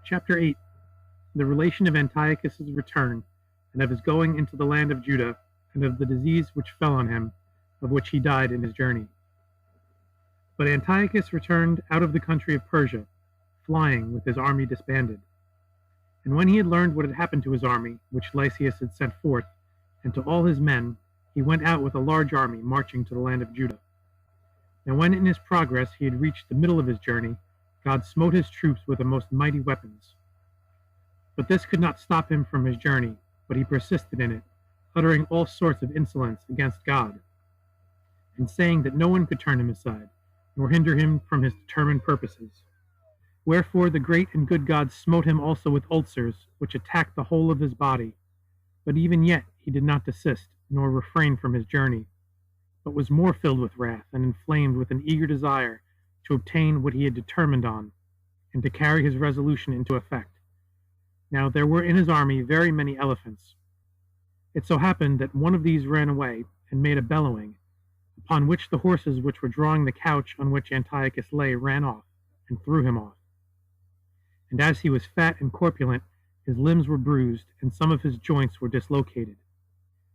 Chapter 8. The relation of Antiochus' return, and of his going into the land of Judah, and of the disease which fell on him, of which he died in his journey. But Antiochus returned out of the country of Persia, flying with his army disbanded. And when he had learned what had happened to his army, which Lysias had sent forth, and to all his men, he went out with a large army, marching to the land of Judah. Now when in his progress he had reached the middle of his journey, God smote his troops with the most mighty weapons. But this could not stop him from his journey, but he persisted in it, uttering all sorts of insolence against God, and saying that no one could turn him aside, nor hinder him from his determined purposes. Wherefore the great and good God smote him also with ulcers, which attacked the whole of his body. But even yet he did not desist, nor refrain from his journey, but was more filled with wrath, and inflamed with an eager desire to obtain what he had determined on, and to carry his resolution into effect. Now there were in his army very many elephants. It so happened that one of these ran away, and made a bellowing, upon which the horses which were drawing the couch on which Antiochus lay ran off, and threw him off. And as he was fat and corpulent, his limbs were bruised, and some of his joints were dislocated.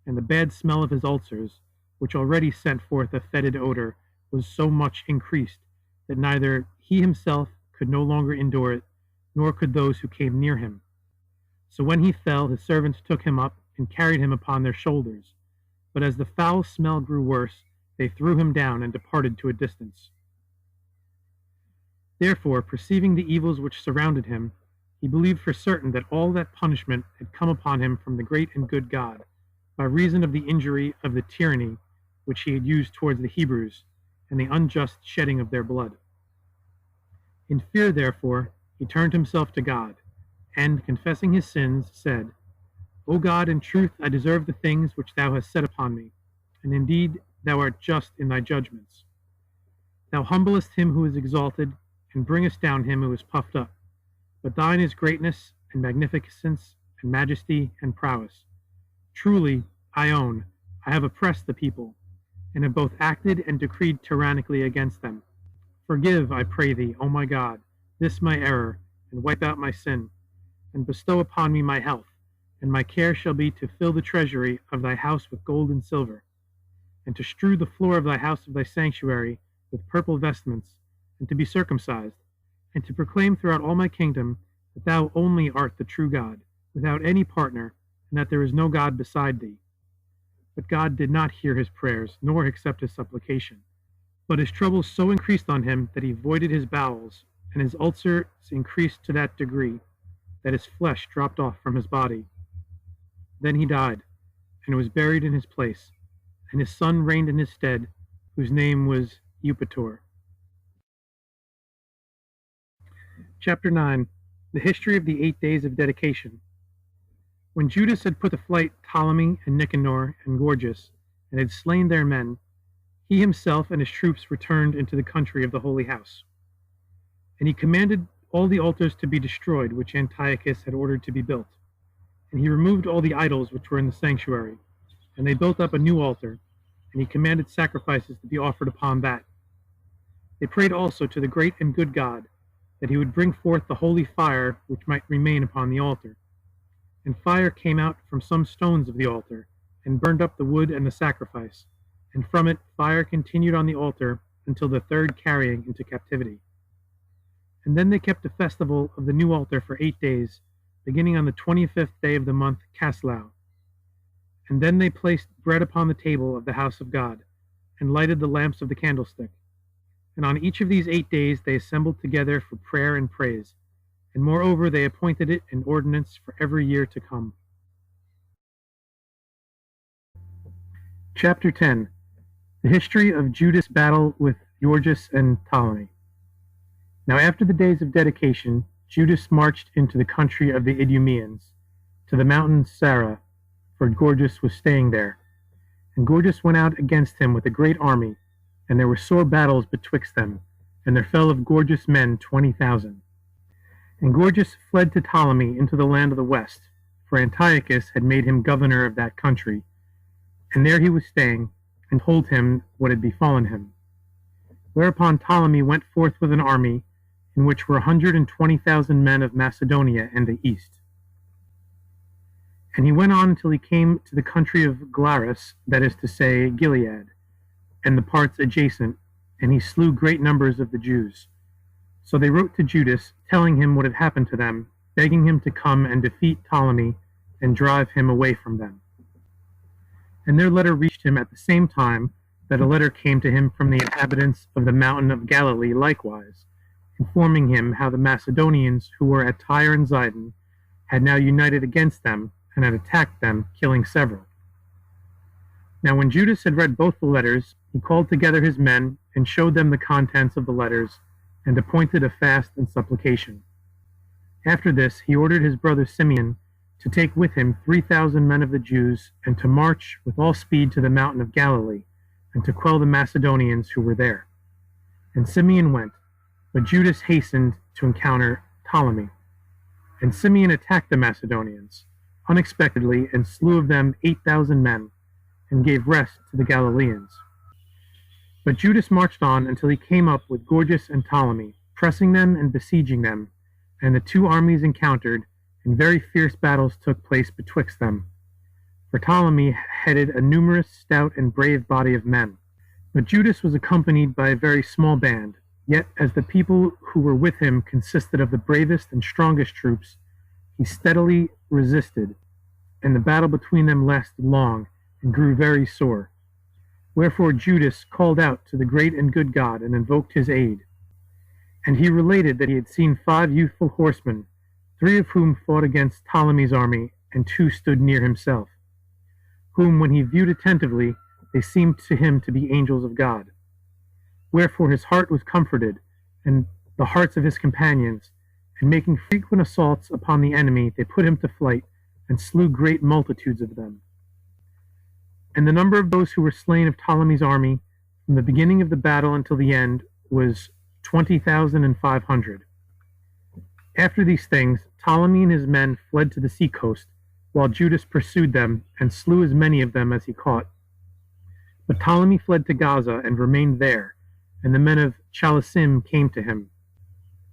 And the bad smell of his ulcers, which already sent forth a fetid odor, was so much increased, that neither he himself could no longer endure it, nor could those who came near him. So when he fell, his servants took him up, and carried him upon their shoulders. But as the foul smell grew worse, they threw him down, and departed to a distance. Therefore, perceiving the evils which surrounded him, he believed for certain that all that punishment had come upon him from the great and good God, by reason of the injury of the tyranny which he had used towards the Hebrews, and the unjust shedding of their blood. In fear, therefore, he turned himself to God, and, confessing his sins, said, O God, in truth I deserve the things which thou hast set upon me, and indeed thou art just in thy judgments. Thou humblest him who is exalted, and bringest down him who is puffed up. But thine is greatness, and magnificence, and majesty, and prowess. Truly, I own, I have oppressed the people, and have both acted and decreed tyrannically against them. Forgive, I pray thee, O my God, this my error, and wipe out my sin, and bestow upon me my health, and my care shall be to fill the treasury of thy house with gold and silver, and to strew the floor of thy house of thy sanctuary with purple vestments, and to be circumcised, and to proclaim throughout all my kingdom that thou only art the true God, without any partner, and that there is no God beside thee. But God did not hear his prayers, nor accept his supplication. But his troubles so increased on him that he voided his bowels, and his ulcers increased to that degree that his flesh dropped off from his body. Then he died, and was buried in his place, and his son reigned in his stead, whose name was Eupator. Chapter 9. The history of the 8 days of dedication. When Judas had put to flight Ptolemy and Nicanor and Gorgias, and had slain their men, he himself and his troops returned into the country of the holy house. And he commanded all the altars to be destroyed, which Antiochus had ordered to be built. And he removed all the idols which were in the sanctuary, and they built up a new altar, and he commanded sacrifices to be offered upon that. They prayed also to the great and good God, that he would bring forth the holy fire which might remain upon the altar. And fire came out from some stones of the altar, and burned up the wood and the sacrifice, and from it fire continued on the altar until the third carrying into captivity. And then they kept a festival of the new altar for 8 days, beginning on the 25th day of the month Caslau. And then they placed bread upon the table of the house of God, and lighted the lamps of the candlestick. And on each of these 8 days they assembled together for prayer and praise, and moreover they appointed it an ordinance for every year to come. Chapter 10. The history of Judas' battle with Gorgias and Ptolemy. Now after the days of dedication, Judas marched into the country of the Idumeans, to the mountain Sarah, for Gorgias was staying there. And Gorgias went out against him with a great army, and there were sore battles betwixt them, and there fell of Gorgias men 20,000. And Gorgias fled to Ptolemy into the land of the west, for Antiochus had made him governor of that country, and there he was staying, and told him what had befallen him. Whereupon Ptolemy went forth with an army, in which were 120,000 men of Macedonia and the east. And he went on until he came to the country of Glarus, that is to say, Gilead, and the parts adjacent, and he slew great numbers of the Jews. So they wrote to Judas, telling him what had happened to them, begging him to come and defeat Ptolemy and drive him away from them. And their letter reached him at the same time that a letter came to him from the inhabitants of the mountain of Galilee likewise, informing him how the Macedonians who were at Tyre and Zidon had now united against them and had attacked them, killing several. Now when Judas had read both the letters, he called together his men and showed them the contents of the letters, and appointed a fast and supplication. After this he ordered his brother Simeon to take with him 3,000 men of the Jews, and to march with all speed to the mountain of Galilee, and to quell the Macedonians who were there. And Simeon went, but Judas hastened to encounter Ptolemy. And Simeon attacked the Macedonians unexpectedly, and slew of them 8,000 men, and gave rest to the Galileans. But Judas marched on until he came up with Gorgias and Ptolemy, pressing them and besieging them, and the two armies encountered, and very fierce battles took place betwixt them. For Ptolemy headed a numerous, stout, and brave body of men. But Judas was accompanied by a very small band, yet as the people who were with him consisted of the bravest and strongest troops, he steadily resisted, and the battle between them lasted long, and grew very sore. Wherefore Judas called out to the great and good God, and invoked his aid. And he related that he had seen 5 youthful horsemen, 3 of whom fought against Ptolemy's army, and 2 stood near himself, whom when he viewed attentively, they seemed to him to be angels of God. Wherefore his heart was comforted, and the hearts of his companions, and making frequent assaults upon the enemy, they put him to flight, and slew great multitudes of them. And the number of those who were slain of Ptolemy's army, from the beginning of the battle until the end, was 20,500. After these things, Ptolemy and his men fled to the seacoast, while Judas pursued them, and slew as many of them as he caught. But Ptolemy fled to Gaza, and remained there, and the men of Chalasim came to him.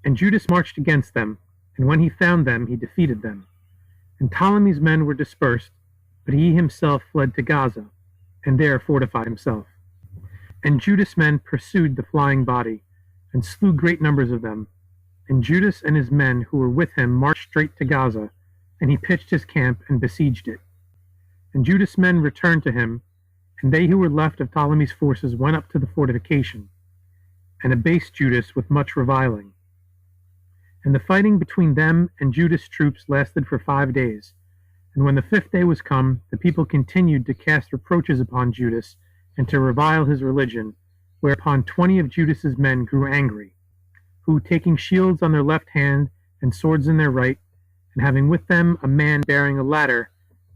And Judas marched against them, and when he found them, he defeated them. And Ptolemy's men were dispersed, but he himself fled to Gaza, and there fortified himself. And Judas' men pursued the flying body, and slew great numbers of them. And Judas and his men who were with him marched straight to Gaza, and he pitched his camp and besieged it. And Judas' men returned to him, and they who were left of Ptolemy's forces went up to the fortification, and abased Judas with much reviling. And the fighting between them and Judas' troops lasted for 5 days. And when the 5th day was come, the people continued to cast reproaches upon Judas, and to revile his religion, whereupon 20 of Judas's men grew angry, who, taking shields on their left hand and swords in their right, and having with them a man bearing a ladder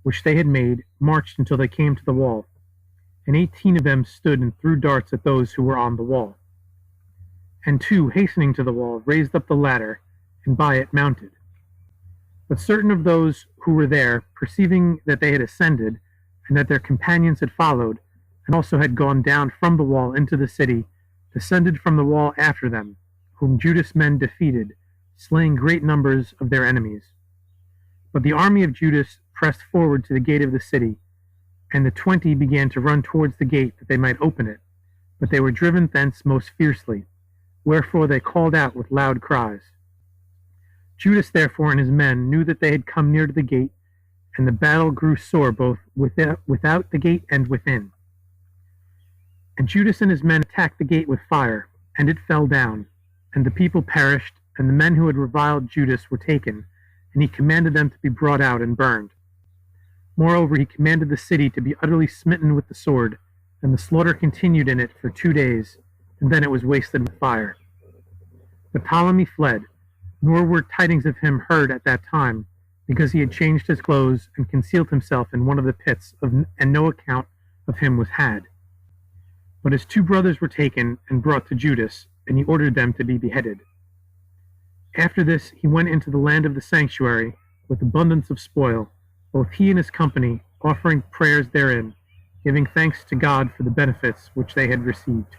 which they had made, marched until they came to the wall. And 18 of them stood and threw darts at those who were on the wall. And 2, hastening to the wall, raised up the ladder, and by it mounted. But certain of those who were there, perceiving that they had ascended, and that their companions had followed, and also had gone down from the wall into the city, descended from the wall after them, whom Judas' men defeated, slaying great numbers of their enemies. But the army of Judas pressed forward to the gate of the city, and the 20 began to run towards the gate that they might open it, but they were driven thence most fiercely, wherefore they called out with loud cries. Judas therefore and his men knew that they had come near to the gate, and the battle grew sore both without the gate and within. And Judas and his men attacked the gate with fire, and it fell down, and the people perished, and the men who had reviled Judas were taken, and he commanded them to be brought out and burned. Moreover, he commanded the city to be utterly smitten with the sword, and the slaughter continued in it for 2 days, and then it was wasted with fire. But Ptolemy fled, nor were tidings of him heard at that time, because he had changed his clothes and concealed himself in one of the pits, and no account of him was had. But his 2 brothers were taken and brought to Judas, and he ordered them to be beheaded. After this he went into the land of the sanctuary with abundance of spoil, both he and his company, offering prayers therein, giving thanks to God for the benefits which they had received.